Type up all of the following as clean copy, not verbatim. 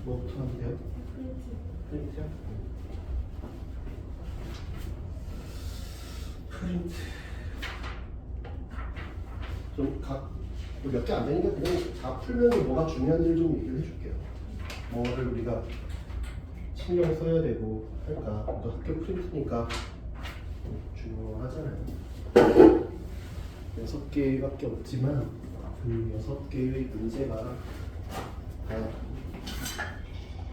뭐부터 하면 돼요? 프린트요? 프린트 좀 몇 개 안 되니까 그냥 다 풀면서 뭐가 중요한지를 좀 얘기를 해줄게요. 뭐를 우리가 신경 써야 되고 할까. 또 학교 프린트니까 중요하잖아요. 6개밖에 없지만 그 6개의 문제가 다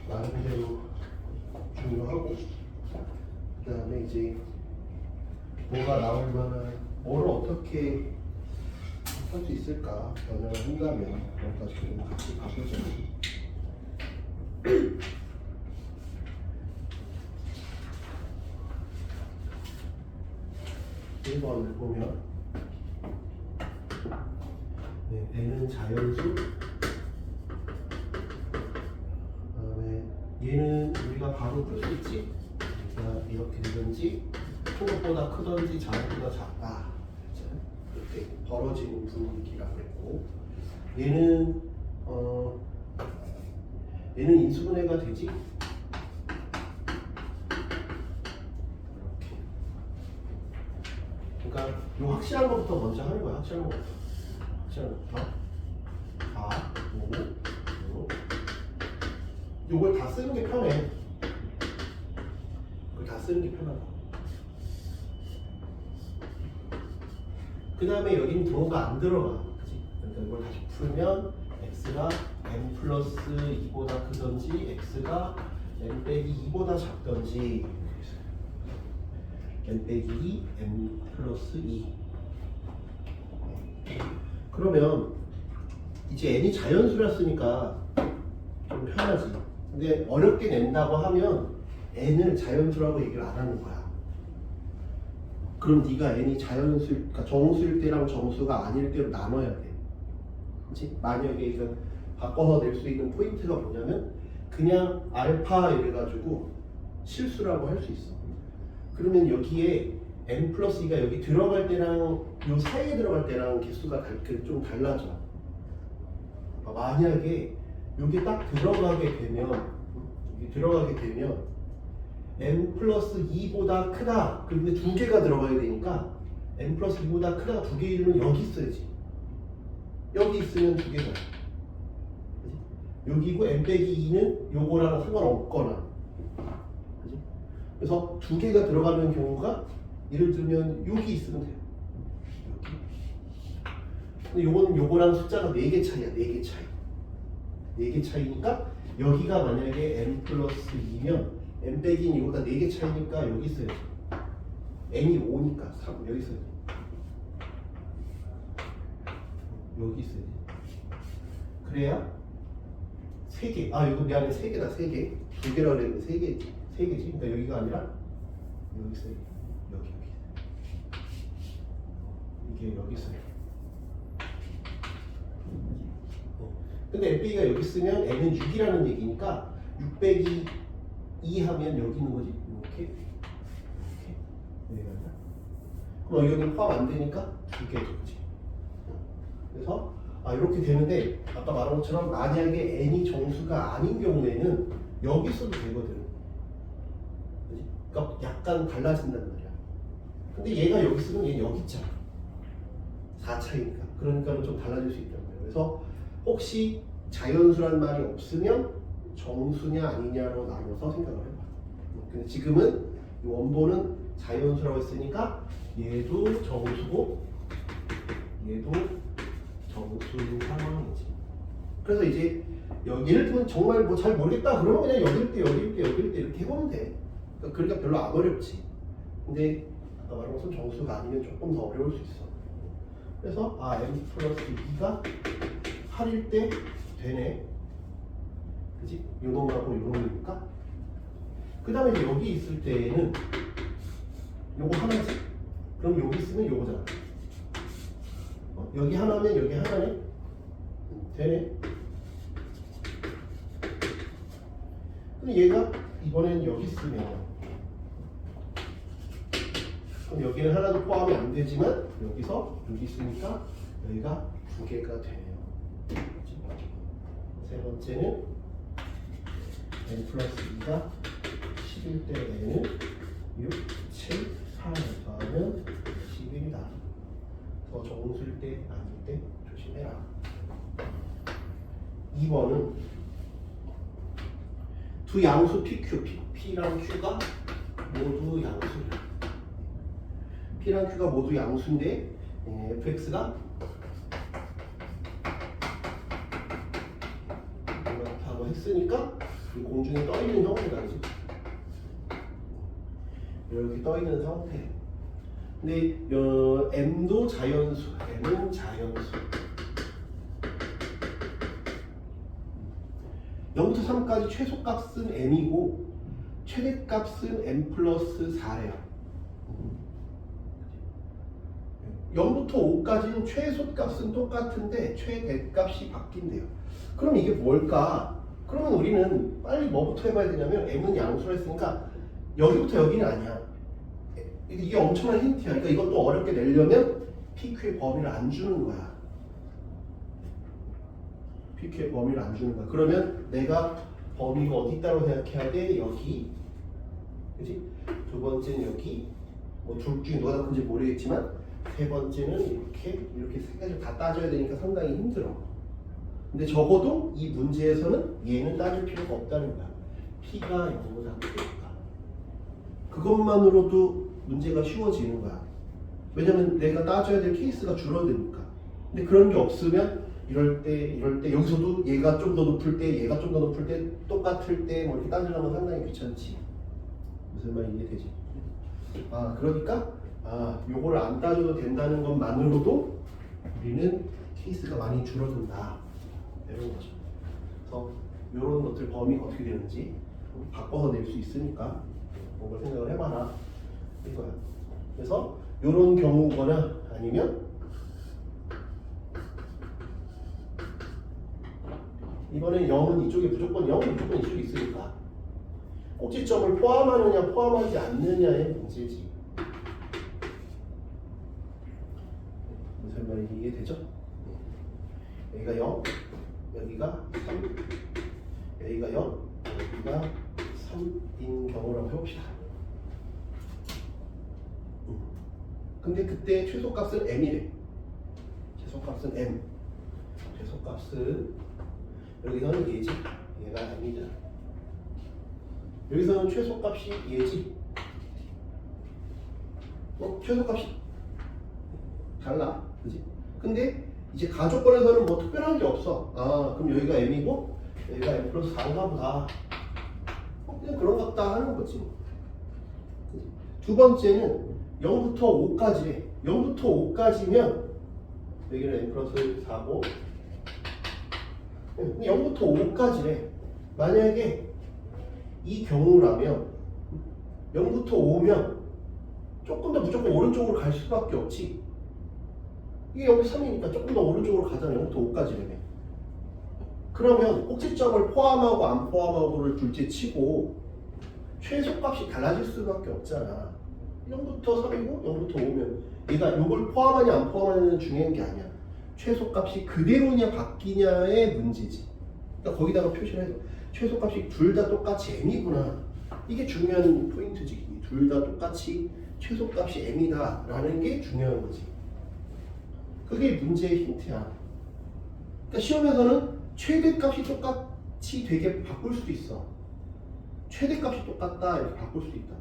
나름대로 중요하고, 그 다음에 이제 뭐가 나올 만한, 뭐를 어떻게 할 수 있을까 변형을 한다면 그런 것까지 좀 같이 봐보죠. 1번을 보면 n은 자연수, 그다음에 얘는 우리가 바로 풀 수 있지. 그러니까 이렇게 되든지 초록보다 크든지 자연보다 작다, 이렇게 벌어지는 분기라고 했고, 얘는 얘는 인수분해가 되지. 그러니까 요 확실한 것부터 먼저 하는 거야. 확실한 것부터. 확실한 것부터. 4, 5, 6. 요걸 다 쓰는 게 편해. 그걸 다 쓰는 게 편하다. 그 다음에 여기는 동호가 안 들어가. 그치? 그러니까 이걸 다시 풀면 x가 n 플러스 2보다 크던지 x가 n 빼기 2보다 작던지, n 빼기 2, n 플러스 2. 그러면 이제 n이 자연수라 쓰니까 좀 편하지. 근데 어렵게 낸다고 하면 n을 자연수라고 얘기를 안 하는 거야. 그럼 네가 n이 자연수, 그러니까 정수일 때랑 정수가 아닐 때로 나눠야 돼. 그치? 만약에 이건 바꿔서 낼 수 있는 포인트가 뭐냐면 그냥 알파 이래가지고 실수라고 할 수 있어. 그러면 여기에 n 플러스 2가 여기 들어갈 때랑 요 사이에 들어갈 때랑 개수가 좀 달라져. 만약에 여기 딱 들어가게 되면 n 플러스 2보다 크다. 근데 두 개가 들어가야 되니까 n 플러스 2보다 크다가 두 개이면 여기 있어야지. 여기 있으면 두 개가. 여기고 n 빼기 2는 요거랑 상관없거나. 그치? 그래서 두 개가 들어가는 경우가 예를 들면 여기 있으면 돼요. 여기. 근데 요거는 요거랑 숫자가 4개 차이야. 4개 차이. 4개 차이니까 여기가 만약에 n 플러스 2면 n 빼기 2는 이거보다 4개 차이니까 여기 있어야지. n이 5니까 3 여기 있어야지. 여기 있어야지. 그래야 3개. 아 이거 미안해. 3개다. 3개. 2개라고 그랬는데 3개지. 3개지. 그러니까 여기가 아니라 여기 있어요. 여기. 이게 여기 있어요. 근데 n빼기가 여기 있으면 n은 6이라는 얘기니까 6 빼기 2 하면 여기 있는 거지. 이렇게. 여기가 아니라. 그럼 여기는 포함 안 되니까 2개죠. 그치? 그래서 이렇게 되는데 아까 말한 것처럼 만약에 n이 정수가 아닌 경우에는 여기 써도 되거든. 그치? 그러니까 약간 달라진단 말이야. 근데 얘가 여기 쓰면 얘는 여기 있잖아. 4 차이니까. 그러니까 좀 달라질 수 있단 말이야. 그래서 혹시 자연수란 말이 없으면 정수냐 아니냐로 나눠서 생각을 해봐. 근데 지금은 이 원본은 자연수라고 했으니까 얘도 정수고 얘도 정수인 상황이지. 그래서 이제 예를 들면 정말 뭐 잘 모르겠다 그러면 그냥 여길 때 이렇게 해보면 돼. 그러니까 별로 안 어렵지. 근데 아까 말한 것은 정수가 아니면 조금 더 어려울 수 있어. 그래서 n 플러스 2가 8일 때 되네. 그치? 요놈하고 요놈이니까. 그 다음에 이제 여기 있을 때는 요거 하나지. 그럼 여기 있으면 요거잖아. 여기 하나면 여기 하나네. 되네. 근데 얘가 이번엔 여기 있으면 그럼 여기는 하나도 포함이 안 되지만 여기서 여기 있으니까 여기가 2개가 되네요. 세 번째는 n 플러스 2가 11대 n은 6, 7, 4 더하면 11이다. 더 정수일 때 아닐 때 조심해라. 2번은 두 양수 PQ, P랑 Q가 모두 양수야. P랑 Q가 모두 양수인데 fx가 이렇다고 했으니까 이 공중에 떠 있는 형태가 그지? 이렇게 떠 있는 상태. 근데 m도 자연수, m은 자연수. 0부터 3까지 최소값은 m이고 최대값은 m 플러스 4래요. 0부터 5까지는 최소값은 똑같은데 최대값이 바뀐대요. 그럼 이게 뭘까? 그러면 우리는 빨리 뭐부터 해봐야 되냐면 m은 양수로 했으니까 여기부터 여기는 아니야. 이게 엄청난 힌트야. 그러니까 이것도 어렵게 내려면 PQ의 범위를 안 주는 거야. PQ의 범위를 안 주는 거야. 그러면 내가 범위가 어디 있다고 생각해야 돼? 여기. 그치? 두 번째는 여기. 뭐 둘 중에 누가 더 큰지 모르겠지만 세 번째는 이렇게 세 가지를 다 따져야 되니까 상당히 힘들어. 근데 적어도 이 문제에서는 얘는 따질 필요가 없다는 거야. P가 0보다 크니까. 그것만으로도 문제가 쉬워지는 거야. 왜냐면 내가 따져야 될 케이스가 줄어드니까. 근데 그런 게 없으면 이럴 때 여기서도 얘가 좀 더 높을 때 얘가 좀 더 높을 때 똑같을 때 뭐 이렇게 따지려면 상당히 귀찮지. 무슨 말인지 이해되지? 그러니까 요거를 안 따져도 된다는 것만으로도 우리는 케이스가 많이 줄어든다. 이런 거죠. 그래서 이런 것들 범위가 어떻게 되는지 바꿔서 낼 수 있으니까 그걸 생각을 해봐라. 이거야. 그래서 이런 경우거나 아니면 이번엔 0은 이쪽에 무조건 0은 무조건 이쪽에 있으니까 꼭지점을 포함하느냐 포함하지 않느냐의 문제지. 무슨 말인지 이해되죠? 여기가 0, 여기가 3, 여기가 0, 여기가 3인 경우라고 해봅시다. 근데 그때 최소값은 m이래. 최소값은 m. 최소값은 여기서는 얘지. 얘가 m이다. 여기서는 최소값이 얘지. 최소값이 달라. 그지? 근데 이제 가족권에서는 뭐 특별한 게 없어. 그럼 여기가 m이고 여기가 m 플러스 4인가 보다. 그냥 그런 것 같다 하는 거지. 그치? 두 번째는 0부터 5까지래. 0부터 5까지면 여기는 m 플러스 4고 0부터 5까지래. 만약에 이 경우라면 0부터 5면 조금 더 무조건 오른쪽으로 갈 수밖에 없지. 이게 여기 3이니까 조금 더 오른쪽으로 가잖아. 0부터 5까지라면. 그러면 꼭지점을 포함하고 안 포함하고를 둘째 치고 최소값이 달라질 수밖에 없잖아. 0부터 3이고 0부터 5면 얘가 이걸 포함하냐 안 포함하냐는 중요한 게 아니야. 최소값이 그대로냐 바뀌냐의 문제지. 그러니까 거기다가 표시를 해서 최소값이 둘 다 똑같이 m이구나. 이게 중요한 포인트지. 둘 다 똑같이 최소값이 m이다 라는 게 중요한 거지. 그게 문제의 힌트야. 그러니까 시험에서는 최대값이 똑같이 되게 바꿀 수도 있어. 최대값이 똑같다 이렇게 바꿀 수도 있다.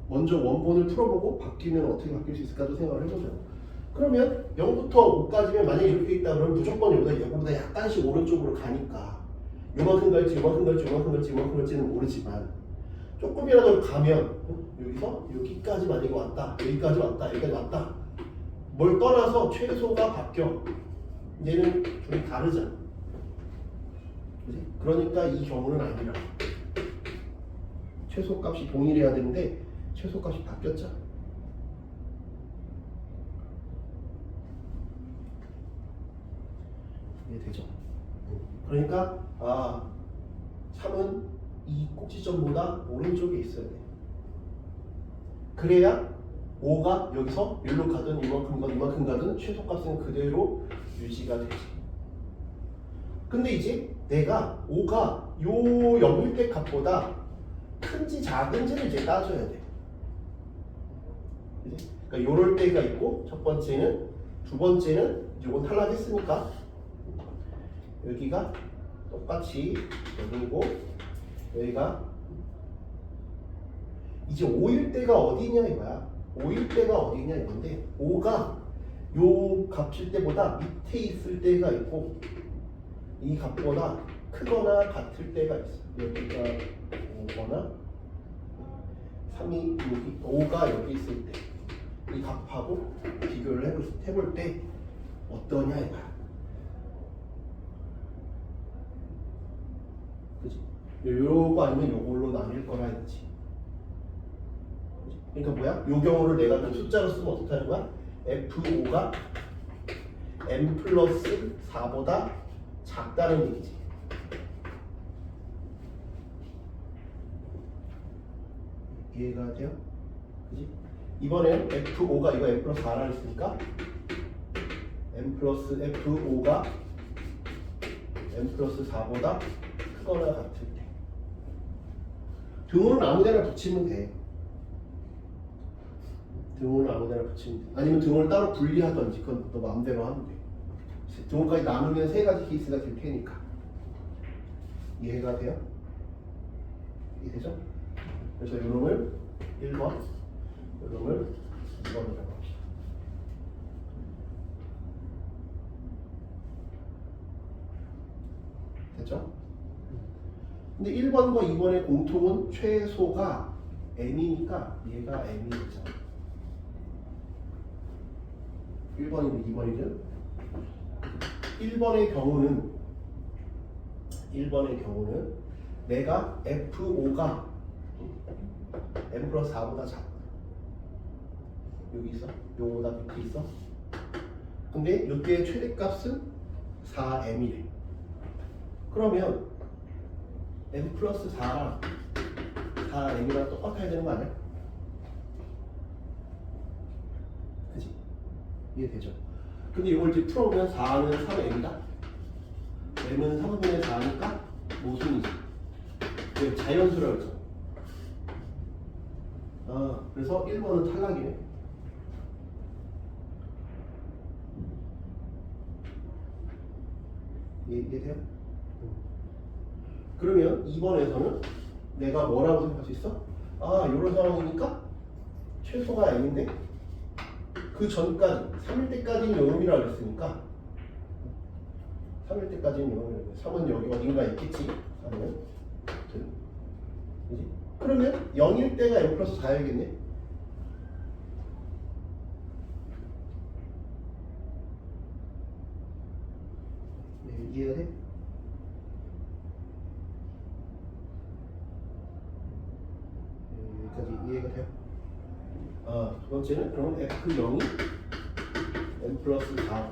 먼저 원본을 풀어보고 바뀌면 어떻게 바뀔 수 있을까도 생각을 해보자. 그러면 0부터 5까지면 만약에 이렇게 있다 그러면 무조건 여기보다 약간씩 오른쪽으로 가니까 요만큼 갈지 요만큼 갈지 요만큼 갈지 요만큼 갈지는 모르지만 조금이라도 가면 여기서 여기까지 만약에 왔다 여기까지 왔다 여기까지 왔다 뭘 떠나서 최소가 바뀌어. 얘는 둘이 다르잖아. 그치? 그러니까 이 경우는 아니라 최소값이 동일해야 되는데 최소값이 바뀌었잖아. 이해되죠? 그러니까 3은 이 꼭지점보다 오른쪽에 있어야 돼. 그래야 5가 여기서 일로 가든 이만큼 가든 최소값은 그대로 유지가 되지. 근데 이제 내가 5가 요 0일 때 값보다 큰지 작은지를 이제 따져야 돼. 그치? 그러니까 요럴 때가 있고 첫 번째는, 두 번째는 이건 탈락했으니까 여기가 똑같이 여기고 여기가 이제 5일 때가 어디 있냐 이거야. 5일 때가 어디 있냐 이건데 5가 요 값일 때보다 밑에 있을 때가 있고 이 값보다 크거나 같을 때가 있어. 여기가 5거나 3이 여기 5가 여기 있을 때 이 값하고 비교를 해볼 때 어떠냐 이거야. 그치? 요거 아니면 요걸로 나뉠 거라 했지. 그러니까 뭐야? 요 경우를 내가 좀 숫자로 쓰면 어떻다는 거야? F5가 M 플러스 4보다 작다는 얘기지. 이해가 돼요? 그지? 이번엔 F5가 이거 M 플러스 4라 했으니까 M 플러스 F5가 M 플러스 4보다 크거나 같을 때 등호는 아무데나 붙이면 돼. 등호를 아무데나 붙이면 돼. 아니면 등호를 따로 분리하던지 그건 너 마음대로 하면 돼. 등호까지 나누면 세 가지 케이스가 될 테니까. 이해가 돼요? 이해되죠? 그래서 요놈을 1번, 요놈을 2번으로 해봅시다. 됐죠? 근데 1번과 2번의 공통은 최소가 m이니까 얘가 m이 되죠. 1번이든 2번이든 1번의 경우는 내가 F5가 M 플러스 4보다 작아. 여기 있어. 요거보다 밑에 있어. 근데 이때의 최대값은 4m이래. 그러면 M 플러스 4랑 4m이랑 똑같아야 되는 거 아니야? 그치? 이해되죠? 근데 이걸 이제 풀어보면 4는 3m이다. m은 3분의 4니까 모순이지. 왜? 자연수라고 했잖아. 그래서 1번은 탈락이네. 이해돼요? 그러면 2번에서는 내가 뭐라고 생각할 수 있어? 이런 상황이니까 최소가 m인데 그 전까지 3일 때까지는 0이라고 했으니까 3일 때까지는 0이라고 3은 여기 어딘가 있겠지. 3은 그지? 그러면 0일 때가 m 플러스 4야겠네. 이해가 돼? 여기까지 이해가 돼요? 두 번째는 그러면 F0이 M 플러스 4고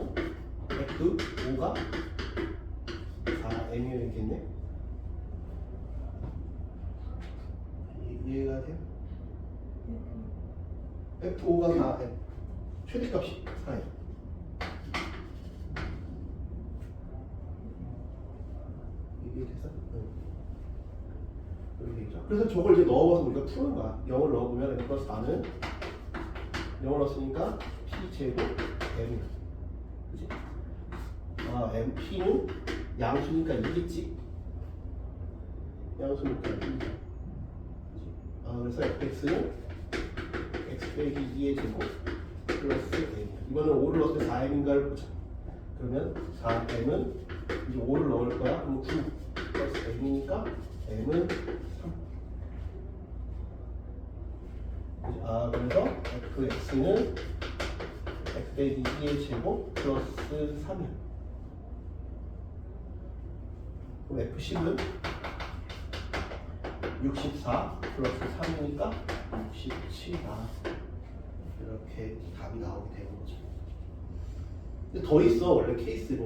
F5가 4M이겠네? 이해가 돼요? F5가 4M 최대값이 4M 이해됐어? 그래서 저걸 이제 넣어서 우리가 푸는 거야. 0을 넣어보면 M 플러스 4는 0을 넣었으니까 P제곱 M이야. 그치? P는 양수니까 2겠지? 양수니까 2야. 그래서 fx는 x 빼기 2의 제곱 플러스 m. 이번엔 5를 넣었을 때 4m인가를 보자. 그러면 4m은 이제 5를 넣을 거야. 그럼 9 플러스 m이니까 m은 3. 그래서 fx는 x 빼기 2의 제곱 플러스 3이야. 그럼 f10은 64 플러스 3이니까 67다. 이렇게 답이 나오게 되는 거죠. 근데 더 있어. 원래 케이스는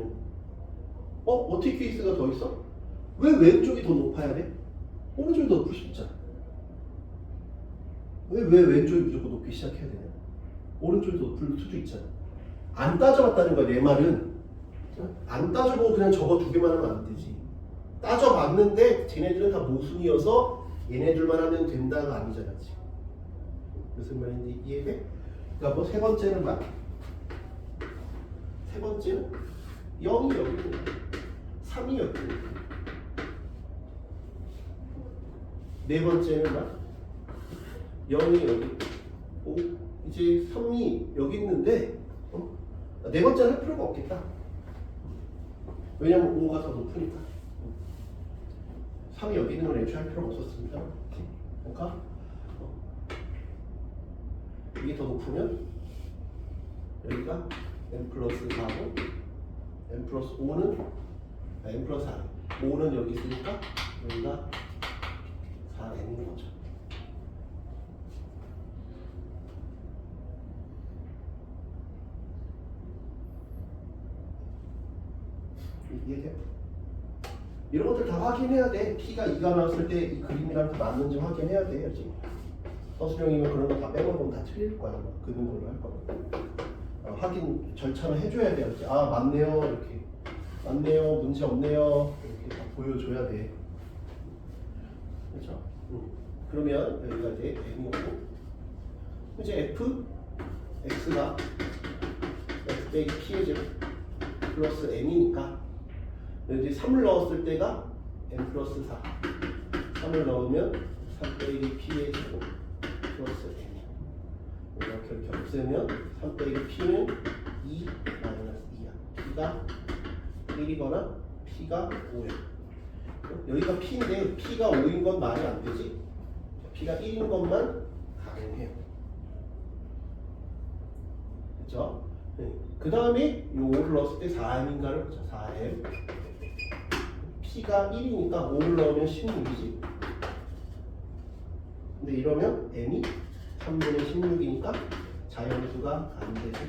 어떻게 케이스가 더 있어? 왜 왼쪽이 더 높아야 돼? 오른쪽이 더 높을 수 있잖아. 왜 왼쪽이 무조건 높게 시작해야 되냐? 오른쪽이 더 높을 수도 있잖아. 안 따져봤다는 거야. 내 말은 안 따져보고 그냥 저거 두 개만 하면 안 되지. 따져봤는데 쟤네들은 다 모순이어서 얘네들만 하면 된다가 아니잖아 지금. 무슨 말인지 이해돼? 그러니까 뭐 세 번째는 뭐야? 세 번째는 0이 여기 있는 거야. 3이 여기 있는 거야. 네 번째는 뭐야? 0이 여기 있고 이제 3이 여기 있는데 네 번째는 할 필요가 없겠다. 왜냐면 5가 더 높으니까. 3이 여기 있는 건 애초에 할 필요가 없었습니다. 그러니까 이게 더 높으면 여기가 n 플러스 4고 n 플러스 5는 n 플러스 4 5는 여기 있으니까 여기가 4n인 거죠. 이해돼요? 이런 것들 다 확인해야 돼. P가 2가 나왔을 때 이 그림이랑 다 맞는지 확인해야 돼. 그렇지? 서술형이면 그런 거 다 빼먹으면 다 틀릴 거야. 그런 걸로 할 거야. 확인 절차는 해줘야 돼. 그렇지? 아 맞네요. 이렇게 맞네요. 문제 없네요. 이렇게 다 보여줘야 돼. 그렇죠? 그러면 여기가 이제 M이 오고 이제 F X가 X 빼기 P의 제곱 플러스 M이니까 이제 3을 넣었을 때가 n 플러스 4 3을 넣으면 3 빼기 p의 제곱 플러스 n 이렇게 없애면 3 빼기 p는 2 마이너스 2야. p가 1이거나 p가 5야. 여기가 p인데 p가 5인 건 말이 안 되지. p가 1인 것만 가능해요. 그렇죠? 네. 그 다음에 이 5를 넣었을 때 4m인가를 보자. 4m P가 1이니까 5를 넣으면 16이지. 근데 이러면 M이 3분의 16이니까 자연수가 안 되지.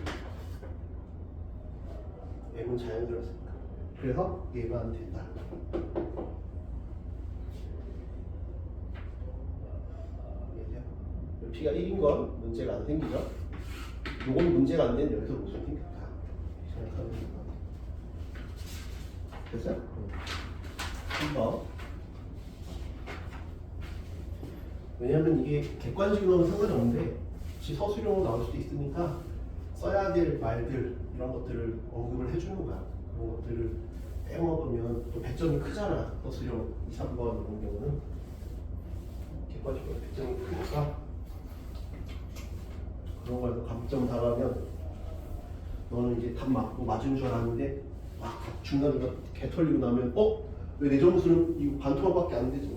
M은 자연수였으니까. 그래서 얘가 안 된다. P가 1인 건 문제가 안 생기죠. 요건 문제가 안 되는 여기서 무슨 생겼다. 생각하면 됩니다. 됐어요? 한번. 왜냐면 이게 객관식으로 하면 상관이 없는데 혹시 서술형으로 나올 수도 있으니까 써야 될 말들 이런 것들을 언급을 해주는 거야. 그런 것들을 빼먹으면 또 배점이 크잖아. 서술형 2, 3번 이런 경우는 객관식으로 배점이 크니까 그런 거에서 감점 당하면 너는 이제 답 맞고 맞은 줄 알았는데 막 중간에 개 털리고 나면 왜 내 점수는 이거 반토막밖에 안 되지?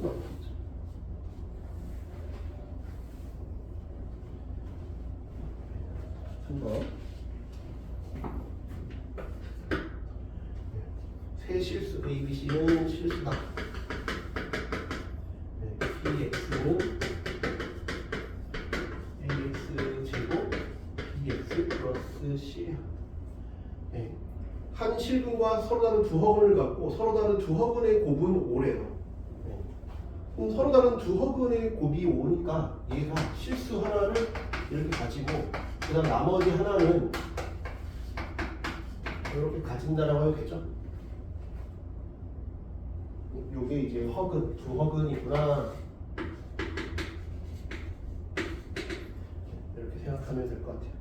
한번 세 실수 ABC는 실수다. PX는 AX 제곱 BX 플러스 C. 한 실근과 서로 다른 두 허근을 갖고 서로 다른 두 허근의 곱은 5래요. 그럼 서로 다른 두 허근의 곱이 5니까 얘가 실수 하나를 이렇게 가지고 그 다음 나머지 하나는 이렇게 가진다라고 해야겠죠? 요게 이제 허근, 두 허근이구나 이렇게 생각하면 될 것 같아요.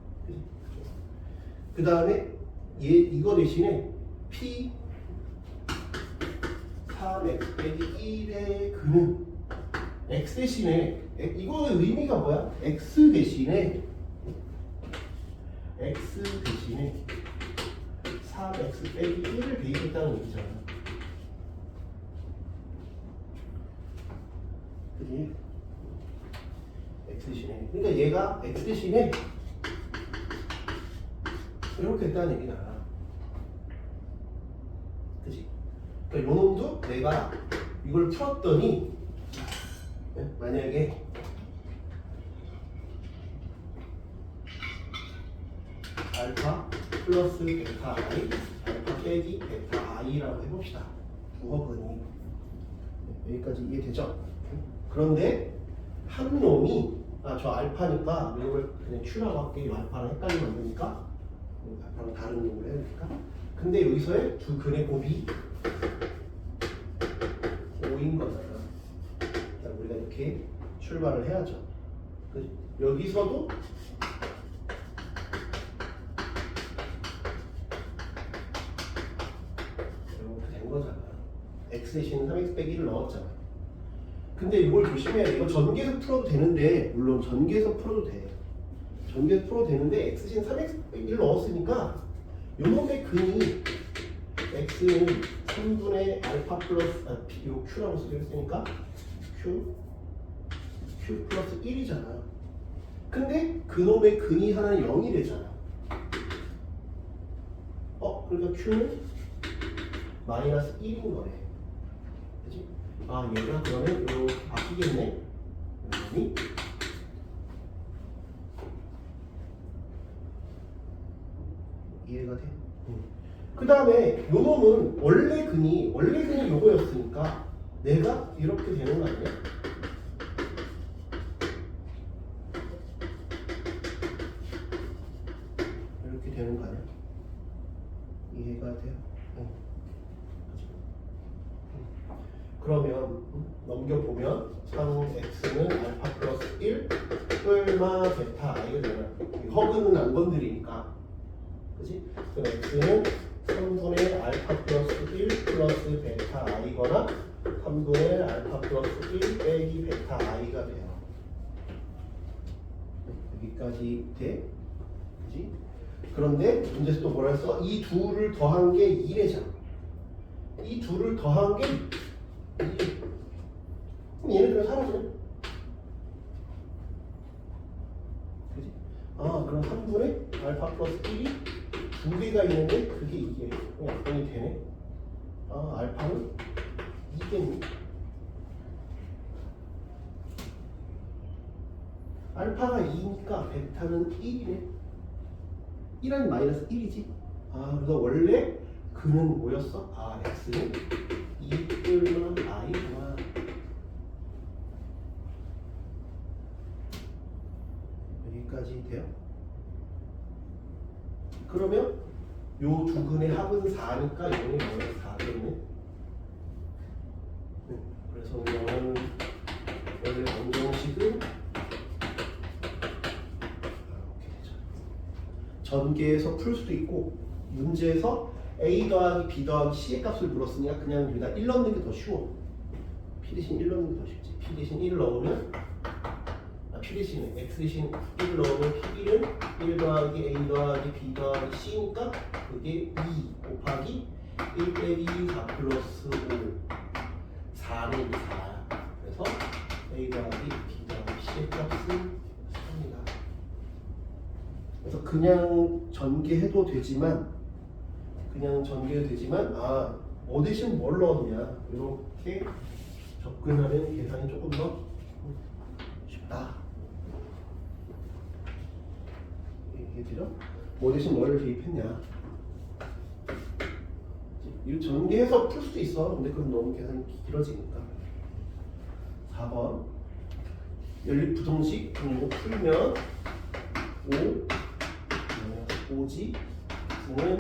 그 다음에 이거 대신에 P 3x 빼기 1의 근은 x 대신에 이거의 의미가 뭐야? x 대신에 3x 빼기 1을 대입했다는 얘기잖아. 그지? x 대신에 그러니까 얘가 x 대신에 이렇게 했다는 얘기잖아. 그치? 그러니까 요 놈도 내가 이걸 풀었더니 만약에 알파 플러스 베타 i 알파 빼기 베타 i라고 해봅시다. 두 허근이 여기까지 이해되죠? 그런데 한 놈이 저 알파니까 이걸 그냥 Q라고 할게. 이 알파랑 헷갈리면 안 되니까 알파랑 다른 놈을 해야 되니까 근데 여기서의 두 근의 곱이 5인 거잖아. 그러니까 우리가 이렇게 출발을 해야죠. 그치? 여기서도 이렇게 된 거잖아. x 대신 3x 빼기 1을 넣었잖아. 근데 이걸 조심해야 돼. 이거 전개해서 풀어도 되는데, 물론 전개해서 풀어도 돼. 전개해서 풀어도 되는데 x 대신 3x 빼기 1을 넣었으니까 요놈의 근이 x는 3분의 알파 플러스 요 q라고 쓰겠으니까 q 플러스 1이잖아. 근데 그놈의 근이 하나는 0이 되잖아. 그러니까 q는 마이너스 1인 거네. 그치? 얘가 그러면 이렇게 바뀌겠네. 여기 이해가 돼? 그 다음에 요 놈은 원래 근이 요거였으니까 내가 이렇게 되는 거 아니야? 이렇게 되는 거 아니야? 이해가 돼요? 그러면 넘겨보면 3x는 알파 플러스 1 뿔마 베타 i가 되나? 허그는 안 건드리니까, 그치? 그럼 x는 3분의 알파 플러스 1 플러스 베타 i거나 3분의 알파 플러스 1 빼기 베타 i가 돼요. 여기까지 돼? 그치? 그런데 문제에서 또 뭐라 했어? 이 둘을 더한 게 2래잖아. 이 둘을 더한 게 2. 그럼 얘네들은 사라지네. 그치? 그럼 3분의 알파 플러스 1이 두 개가 있는데 그게 2에 약분이 되네. 알파는 2겠네. 알파가 2니까 베타는 1이네. 1은 마이너스 1이지. 그래서 원래 그는 뭐였어? x는 2뿔만 i구나. 여기까지 돼요? 그러면 요 두 근의 합은 4니까 이거는 마이너스 4겠네. 그래서 우리는 원래 방정식은 이렇게 되죠. 전개해서 풀 수도 있고, 문제에서 a 더하기 b 더하기 c의 값을 물었으니까 그냥 여기다 1 넣는 게 더 쉬워. p 대신 1 넣는 게 더 쉽지. p 대신 1 넣으면 p 대신 x 대신 1 넣으면 p1은 1 더하기 a 더하기 b 더하기 c니까 그게 2 곱하기 1 빼기 4 플러스 5 4는 4야. 그래서 a 더하기 b 더하기 c의 값은 3이다. 그래서 그냥 전개해도 되지만 뭐 대신 뭘 넣었냐, 이렇게 접근하면 계산이 조금 더 쉽다. 이해되죠? 뭐 대신 뭘 대입했냐. 이거 전개해서 풀 수도 있어. 근데 그건 너무 계산이 길어지니까. 4번 연립 부등식. 이거 풀면 5지 x는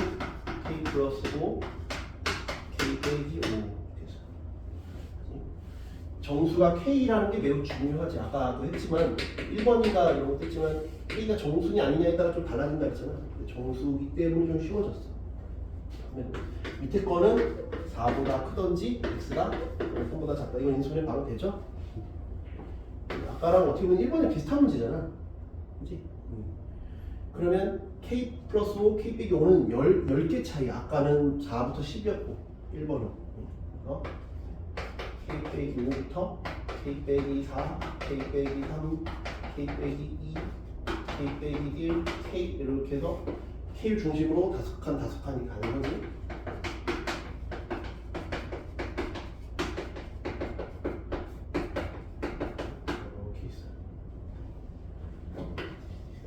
k 플러스 5 k 빼기 5. 정수가 k라는 게 매우 중요하지. 아까도 했지만 1번인가 이런 것도 했지만 k가 정수냐 아니냐에 따라 좀 달라진다 했잖아. 정수이기 때문에 좀 쉬워졌어. 밑에 거는 4보다 크던지 x가 3보다 작다. 이건 인수분해 바로 되죠? 아까랑 어떻게 보면 1번이랑 비슷한 문제잖아. 그치? 그러면 k 플러스 5, k 빼기 5는 10개 차이. 아까는 4부터 10이었고 1번은 k 빼기 5부터 k 빼기 4, k 빼기 3, k 빼기 2, k 빼기 1, k 이렇게 해서 k를 중심으로 다섯 칸이 가는 거지. 이렇게 있어요.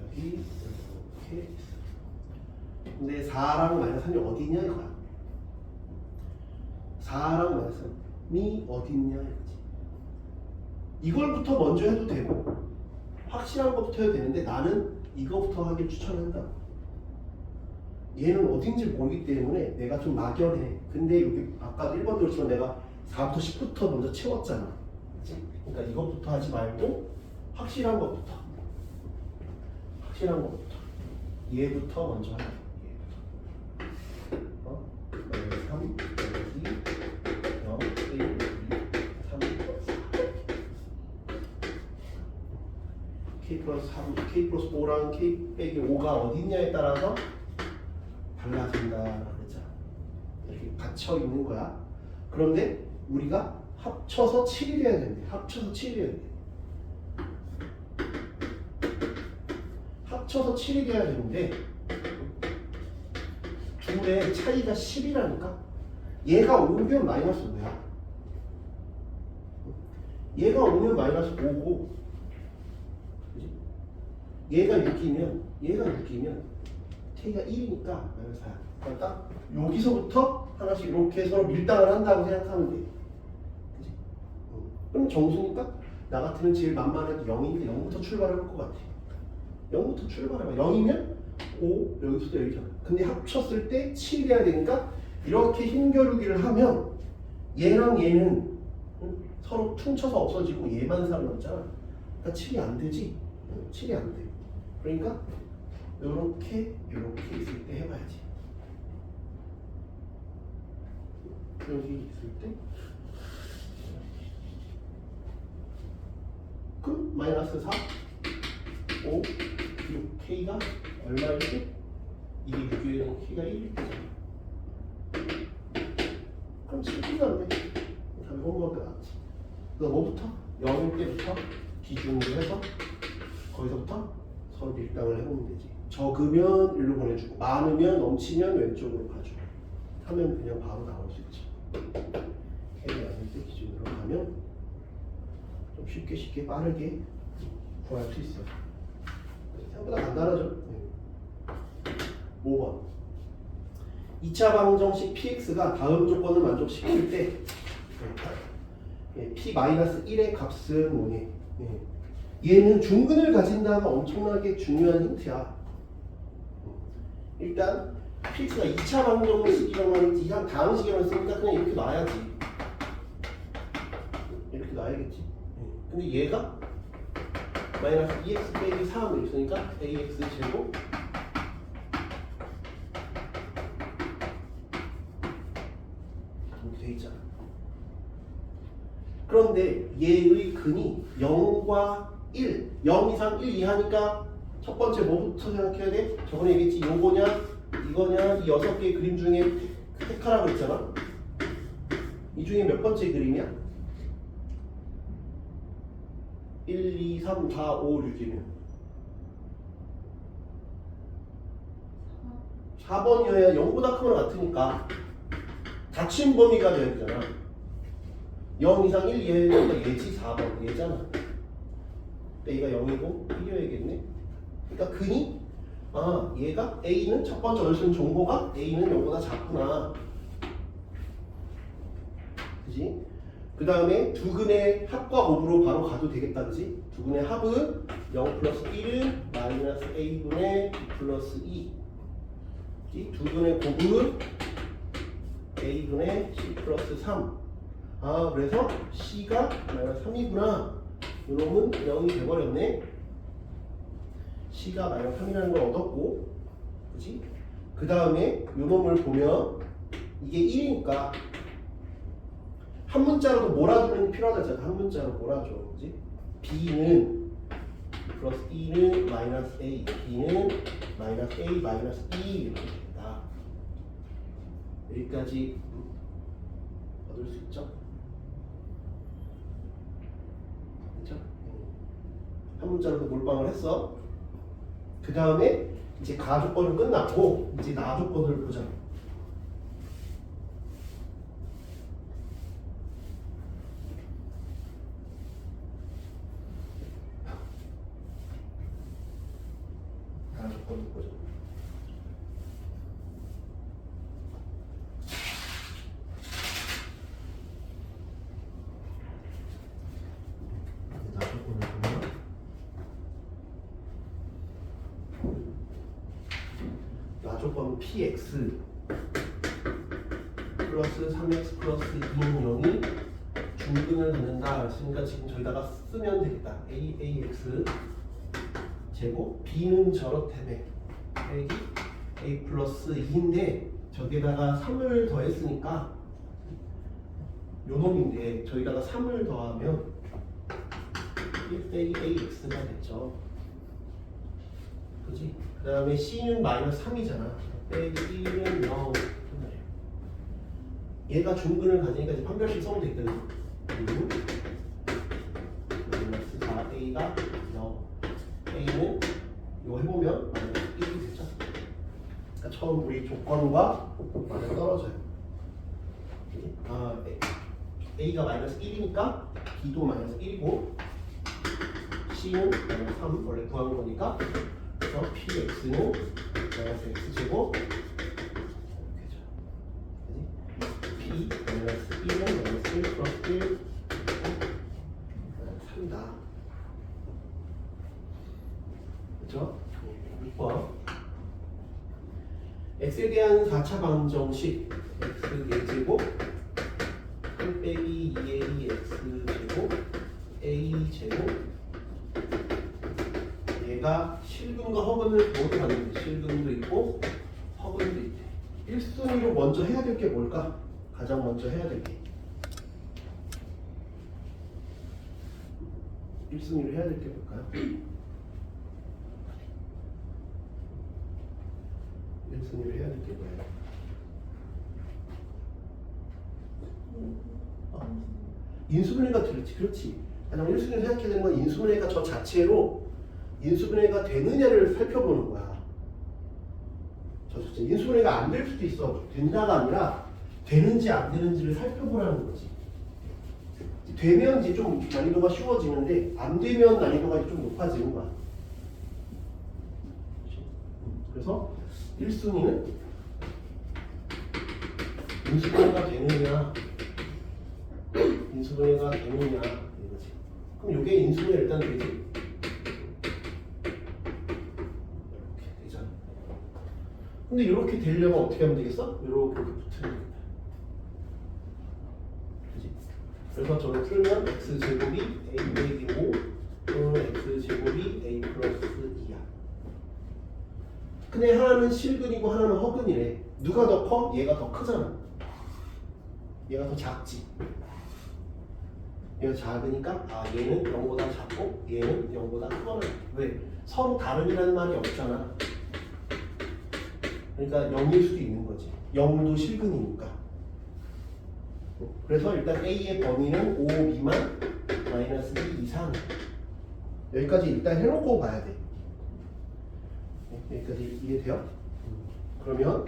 여기 이렇게 있어요. 근데 4랑 마이너스 3이 어디 있냐 이거야. 4랑 마이너스 3이 어디 있냐 이거지. 이걸부터 먼저 해도 되고 확실한 것부터 해도 되는데 나는 이거부터 하길 추천한다. 얘는 어딘지 모르기 때문에 내가 좀 막연해. 근데 여기 아까 1번도 그렇지만 내가 4부터 10부터 먼저 채웠잖아. 그치? 그러니까 이것부터 하지 말고 확실한 것부터. 확실한 것부터. 얘부터 먼저 하자. 얘부터. 3, 2, 0, 1, 2, 3, 4. K 플러스 3, K 플러스 5랑 K 빼기 5가 어디 있냐에 따라서 달라진다 그랬잖아. 이렇게 갇혀 있는 거야. 그런데 우리가 합쳐서 7이 돼야 된대. 합쳐서 7이 돼야 돼. 합쳐서 7이 돼야 되는데 둘의 차이가 10이라니까. 얘가 5면 마이너스 5야. 얘가 5면 마이너스 5고 얘가 6이면 K가 1이니까 마이너스 4야. 그러니까 딱 여기서부터 하나씩 이렇게 서로 밀당을 한다고 생각하면 돼. 그치? 그럼 정수니까 나 같으면 제일 만만하게 0이니까 0부터 출발해 볼 것 같아. 0부터 출발해봐. 0이면 5, 여기서도 여기잖아. 근데 합쳤을 때 7이 돼야 되니까 이렇게 힘겨루기를 하면 얘랑 얘는 서로 퉁쳐서 없어지고 얘만 살아남잖아. 그러니까 7이 안 되지. 7이 안 돼. 그러니까 요렇게 있을 때 해봐야지. 여기 있을 때 그 마이너스 4, 5, 6, K가 얼마일지? 이게 6이면 K가 1일 때잖아. 그럼 7K가 안 돼. 답이 홍보가 나왔지. 그래서 뭐부터? 0일 때부터 기준으로 해서 거기서부터 서로 밀당을 해보면 되지. 적으면 일로 보내주고 많으면 넘치면 왼쪽으로 가주고 하면 그냥 바로 나올 수 있지. K가 아닐 때 기준으로 가면 좀 쉽게 빠르게 구할 수 있어. 생각보다 간단하죠. 5번 2차 방정식 px가 다음 조건을 만족시킬 때 p-1의 값은 뭐니? 얘는 중근을 가진다는 엄청나게 중요한 힌트야. 일단 px가 2차 방정식이라고 이상 다항식이라고 했으니까 그냥 이렇게 놔야지. 이렇게 놔야겠지. 근데 얘가 마이너스 2x 빼기 3을 있으니까 ax 제곱 이렇게 돼 있잖아. 그런데 얘의 근이 0과 1, 0 이상 1 이하니까 첫 번째 뭐부터 생각해야 돼? 저번에 얘기했지. 요거냐 이거냐 이 6개의 그림 중에 택하라고 했잖아. 이 중에 몇 번째 그림이야? 1, 2, 3, 4, 5, 6이면 4번이어야 0보다 크거나 같으니까 닫힌 범위가 돼야 되잖아. 0 이상 1 이하니까 얘지 4번 얘잖아. 얘가 0이고 1이어야겠네. 그러니까 근이 얘가 A는 첫 번째 얼씬 정보가 A는 0보다 작구나. 그지? 그 다음에 두 근의 합과 곱으로 바로 가도 되겠다. 그지? 두 근의 합은 0 플러스 1은 마이너스 A분의 2 플러스 2. 두 근의 곱은 A분의 C 플러스 3. 그래서 C가 마이너스 3이구나. 요놈은 0이 돼버렸네. C가 마이너스 3이라는 걸 얻었고, 그치? 그 다음에 요놈을 보면 이게 1이니까 한 문자로도 몰아주는 게 필요하다잖아. 한 문자로 몰아줘. 그치? B는 플러스 2는 마이너스 A, B는 마이너스 A 마이너스 2 이렇게 됩니다. 여기까지 얻을 수 있죠? 그렇죠? 한 문자로도 몰빵을 했어. 그 다음에 이제 가조건은 끝났고 이제 나조건을 보자. 나조건을 보자. 나조건을 보면 나조건 3px 플러스 3x 플러스 2는 0이 중근을 갖는다. 그러니까 지금 저기다가 쓰면 되겠다. ax 제곱 b는 저렇다며 빼기 a 플러스 2인데 저기다가 3을 더했으니까 요 놈인데 저기다가 3을 더하면 1 빼기 ax가 됐죠. 그지? 그 다음에 c는 마이너스 3이잖아. 빼기 1은 0. 얘가 중근을 가지니까 이제 판별식 써면 되거든. 마이너스 4a가 0. a는 이거 해보면 마이너스 1이 되죠. 그러니까 처음 우리 조건과 맞아 떨어져요. a가 마이너스 1이니까 b도 마이너스 1이고 c는 마이너스 3 원래 구한 거니까 그래서 px는 마이너스 x제곱 p 마이너스 1은 마이너스 1 플러스 1 3이다. 그렇죠? 6번 x에 대한 4차 방정식 x 4제곱 3 빼기 2a x제곱 a제곱 얘가 실근과 허근을 모두 갖는데 실근도 있고 허근도 있대. 1순위로 먼저 해야 될 게 뭘까? 가장 먼저 해야 될 게 1순위로 해야 될 게 뭘까요? 1순위로 해야 될 게 뭐예요? 인수분해가 그렇지. 가장 1순위로 생각해야 되는 건 인수분해가 저 자체로 인수분해가 되느냐를 살펴보는 거야. 저 수치 인수분해가 안 될 수도 있어. 된다가 아니라 되는지 안 되는지를 살펴보라는 거지. 되면 이제 좀 난이도가 쉬워지는데 안 되면 난이도가 좀 높아지는 거야. 그래서 1순위는 인수분해가 되느냐 이거지. 그럼 이게 인수분해 일단 되지. 이렇게 되잖아. 근데 이렇게 되려면 어떻게 하면 되겠어? 이렇게 붙으면 되겠다. 그지? 그래서 저를 풀면 x제곱이 a 빼기 5 또는 x제곱이 a 플러스 2야. 근데 하나는 실근이고 하나는 허근이래. 누가 더 커? 얘가 더 크잖아. 얘가 더 작지. 얘가 작으니까 얘는 0보다 작고 얘는 0보다 크거나. 왜? 서로 다름이라는 말이 없잖아. 그러니까 0일 수도 있는 거지. 0도 실근이니까. 그래서 일단 A의 범위는 5 미만 마이너스 2 이상. 여기까지 일단 해놓고 봐야 돼. 여기까지 이해돼요? 그러면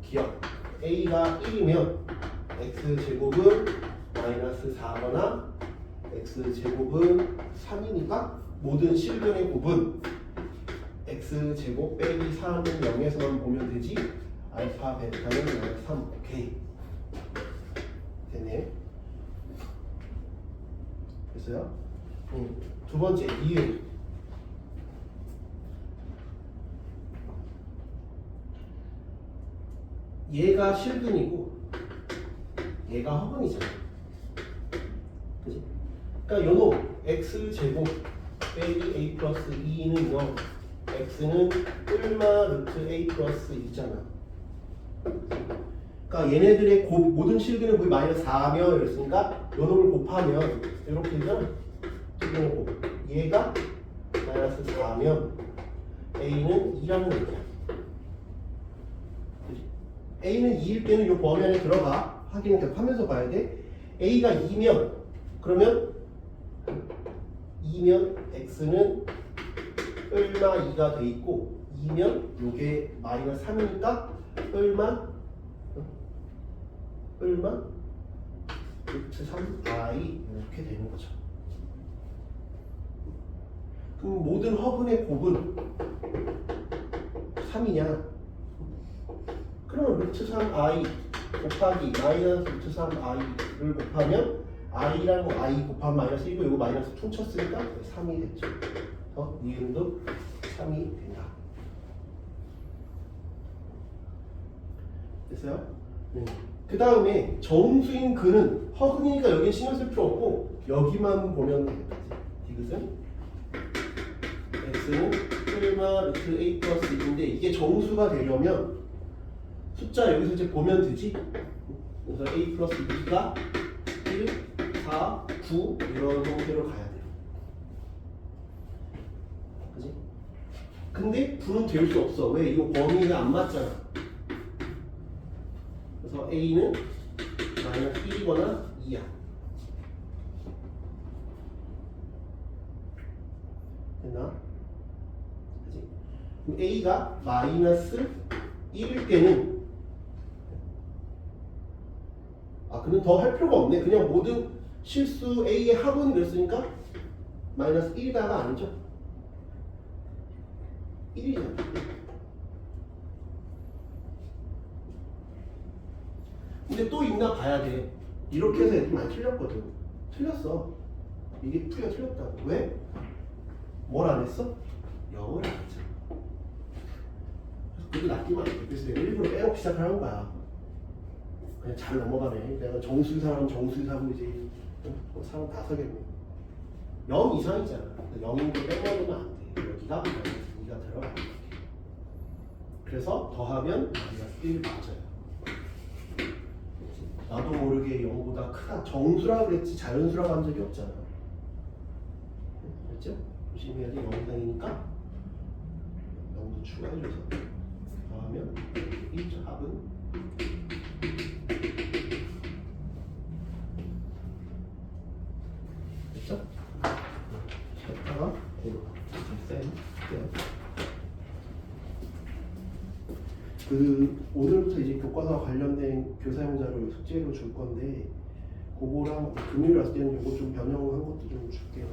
기억 A가 1이면 X제곱은 마이너스 4거나 X제곱은 3이니까 모든 실근의 곱은 X제곱 빼기 3은 0에서만 보면 되지. 알파 베타는 마이너스 3. 오케이 되네. 됐어요? 두 번째 이유. 얘가 실근이고 얘가 허근이잖아. 그치? 그러니까 요놈 x제곱 빼기 a 플러스 2는 0 x는 뿔마 루트 a 플러스 2잖아. 그러니까 얘네들의 모든 실근은 거의 마이너스 4며 이랬으니까 요놈을 곱하면 이렇게 되잖아. 얘가 마이너스 4면 a는 2라는 얘기야. A는 2일 때는 이 범위 안에 들어가. 확인을 계속 하면서 봐야 돼. A가 2면 그러면 X는 얼마 2가 돼 있고 2면 요게 마이너스 3이니까 얼마 루트 3i 이렇게 되는 거죠. 그럼 모든 허근의 곱은 3이냐? 그러면 루트 3i 곱하기 마이너스 루트 3i를 곱하면 i랑 i 곱하면 마이너스 1이고 이거 마이너스 퉁쳤으니까 3이 됐죠. 니은도 3이 된다. 됐어요? 그 다음에 정수인 근은 허근이니까 여기 신경 쓸 필요 없고 여기만 보면 되겠지. 디귿은 x는 1마 루트 a 플러스 2인데 이게 정수가 되려면 숫자 여기서 이제 보면 되지. 그래서 a 플러스 2가 1, 4, 9 이런 형태로 가야 돼요. 그지? 근데 9는 될 수 없어. 왜? 이거 범위가 안 맞잖아. 그래서 a는 마이너스 1이거나 2야. 됐나? 그지? 그럼 a가 마이너스 1일 때는 그는 더 할 필요가 없네. 그냥 모든 실수 a의 합은 이랬으니까 마이너스 1이다가 아니죠. 1이잖아. 근데 또 있나 봐야 돼. 이렇게 해서 애들이 많이 틀렸거든. 틀렸어. 이게 풀이가 틀렸다고. 왜? 뭘 안 했어? 영어를 안 했잖아. 그래서 그게 낚이면 안 돼. 그래서 내가 일부러 빼놓고 시작을 한 거야. 그냥 잘 넘어가네. 내가 정수의 사람은 정수의 사람이지. 사람 다 서겠네. 0 이상이잖아. 0인데 빼먹으면 안 돼. 여기가 여기가 들어가. 그래서 더하면 마이너스 1 맞아요. 나도 모르게 0보다 크다. 정수라고 그랬지 자연수라고 한 적이 없잖아. 그랬죠? 조심해야 돼. 0 이상이니까 0도 추가해줘서 더하면 1죠. 합은 됐죠? 쉬었다가 오늘부터 이제 교과서와 관련된 교사용 자료 숙제로 줄 건데 그거랑 금요일 왔을 때는 이거 좀 변형한 것도 좀 줄게요.